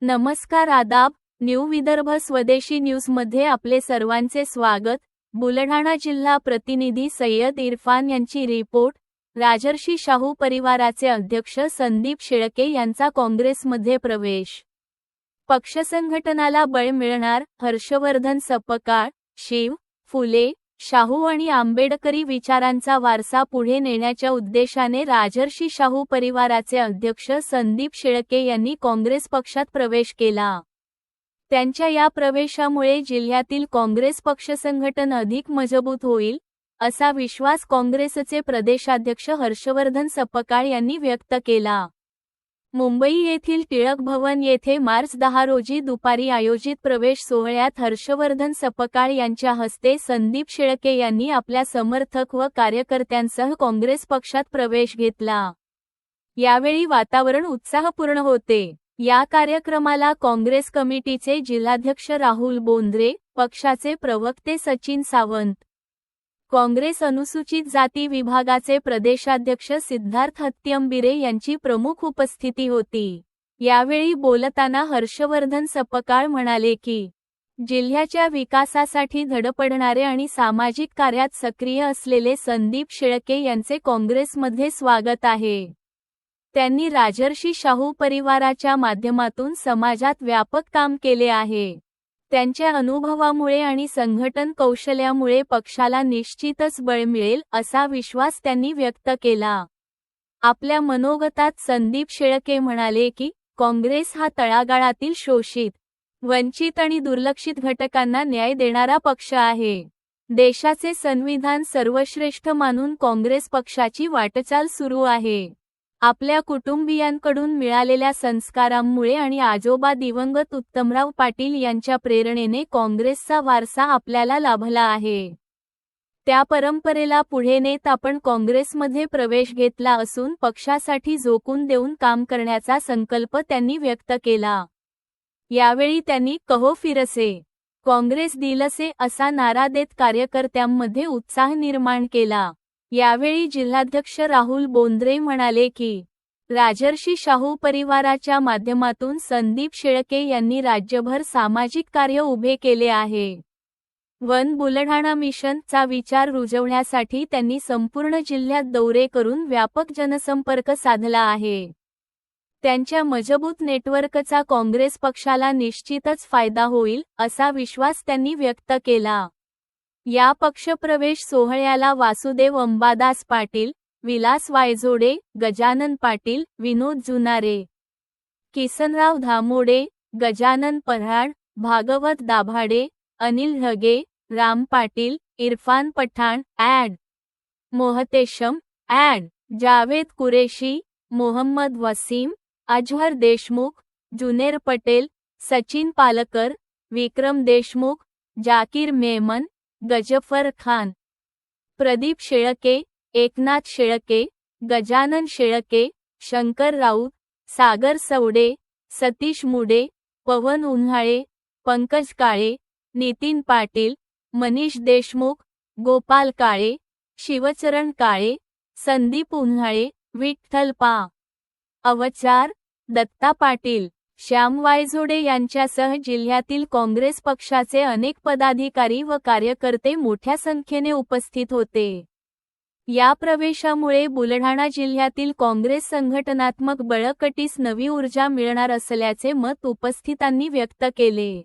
नमस्कार आदाब, न्यू विदर्भ स्वदेशी न्यूजमध्ये आपले सर्वांचे स्वागत। बुलढाणा जिल्हा प्रतिनिधी सय्यद इरफान यांची रिपोर्ट। राजर्षी शाहू परिवाराचे अध्यक्ष संदीप शेळके यांचा काँग्रेसमध्ये प्रवेश। पक्षसंघटनाला बळ मिळणार, हर्षवर्धन सपकाळ। शिव, फुले, शाहू आणि आंबेडकरी विचारांचा वारसा पुढे नेण्याच्या उद्देशाने राजर्षी शाहू परिवाराचे अध्यक्ष संदीप शेळके यांनी काँग्रेस पक्षात प्रवेश केला। त्यांच्या या प्रवेशामुळे जिल्ह्यातील काँग्रेस पक्षसंघटन अधिक मजबूत होईल, असा विश्वास काँग्रेसचे प्रदेशाध्यक्ष हर्षवर्धन सपकाळ यांनी व्यक्त केला। मुंबई येथील टिळक भवन येथे मार्च 10 रोजी दुपारी आयोजित प्रवेश सोहळ्यात हर्षवर्धन सपकाळ यांच्या हस्ते संदीप शेळके यांनी आपल्या समर्थक व कार्यकर्त्यांसह काँग्रेस पक्षात प्रवेश घेतला। यावेळी वातावरण उत्साहपूर्ण होते। या कार्यक्रमाला काँग्रेस कमिटीचे जिल्हाध्यक्ष राहुल बोंद्रे, पक्षाचे प्रवक्ते सचिन सावंत, काँग्रेस अनुसूचित जाती विभागाचे प्रदेशाध्यक्ष सिद्धार्थ हत्तिअंबिरे यांची प्रमुख उपस्थिती होती। यावेळी बोलताना हर्षवर्धन सपकाळ म्हणाले की जिल्ह्याच्या विकासासाठी धडपडणारे आणि सामाजिक कार्यात सक्रिय असलेले संदीप शेळके यांचे काँग्रेसमध्ये स्वागत आहे। त्यांनी राजर्षी शाहू परिवाराच्या माध्यमातून समाजात व्यापक काम केले आहे। त्यांच्या अनुभवामुळे आणि संघटन कौशल्यामुळे पक्षाला निश्चितच बळ मिळेल, असा विश्वास त्यांनी व्यक्त केला। आपल्या मनोगतात संदीप शेळके म्हणाले की काँग्रेस हा तळागाळातील शोषित, वंचित आणि दुर्लक्षित घटकांना न्याय देणारा पक्ष आहे। देशाचे संविधान सर्वश्रेष्ठ मानून काँग्रेस पक्षाची वाटचाल सुरू आहे। आपल्या कुटुंबियांकडून मिळालेल्या संस्कारांमुळे आणि आजोबा दिवंगत उत्तमराव पाटील यांच्या प्रेरणेने काँग्रेसचा वारसा आपल्याला लाभला आहे। त्या परंपरेला पुढे नेत आपण काँग्रेसमध्ये प्रवेश घेतला असून पक्षासाठी झोकून देऊन काम करण्याचा संकल्प त्यांनी व्यक्त केला। यावेळी त्यांनी कहो फिरसे, काँग्रेस दिलसे असा नारा देत कार्यकर्त्यांमध्ये उत्साह निर्माण केला। यावेळी जिल्हाध्यक्ष राहुल बोंद्रे म्हणाले की राजर्षी शाहू परिवाराच्या माध्यमातून संदीप शेळके यांनी राज्यभर सामाजिक कार्य उभे केले आहे। वन बुलढाणा मिशन चा विचार रुजवण्यासाठी त्यांनी संपूर्ण जिल्ह्यात दौरे करून व्यापक जनसंपर्क साधला आहे। त्यांच्या मजबूत नेटवर्कचा काँग्रेस पक्षाला निश्चितच फायदा होईल, असा विश्वास त्यांनी व्यक्त केला। या पक्षप्रवेश सोहळ्याला वासुदेव अंबादास पाटील, विलास वायझोडे, गजानन पाटील, विनोद जुनारे, किसनराव धामोडे, गजानन पऱ्हाड, भागवत दाभाडे, अनिल ढगे, राम पाटील, इरफान पठाण, ॲड. मोहतेशम, ॲड. जावेद कुरेशी, मोहम्मद वसीम, अजहर देशमुख, जुनेर पटेल, सचिन पालकर, विक्रम देशमुख, जाकीर मेमन, गजफर खान, प्रदीप शेळके, एकनाथ शेळके, गजानन शेळके, शंकर राऊत, सागर सवडे, सतीश मुडे, पवन उन्हाळे, पंकज काळे, नितीन पाटील, मनीष देशमुख, गोपाल काळे, शिवचरण काळे, संदीप उन्हाळे, विठ्ठल पा. अवचार, दत्ता पाटील, श्याम वायझोडे यांच्यासह जिल्ह्यातील काँग्रेस पक्षाचे अनेक पदाधिकारी व कार्यकर्ते मोठ्या संख्येने उपस्थित होते। या प्रवेशामुळे बुलढाणा जिल्ह्यातील काँग्रेस संघटनात्मक बळकटीस नवी ऊर्जा मिळणार असल्याचे मत उपस्थितांनी व्यक्त केले।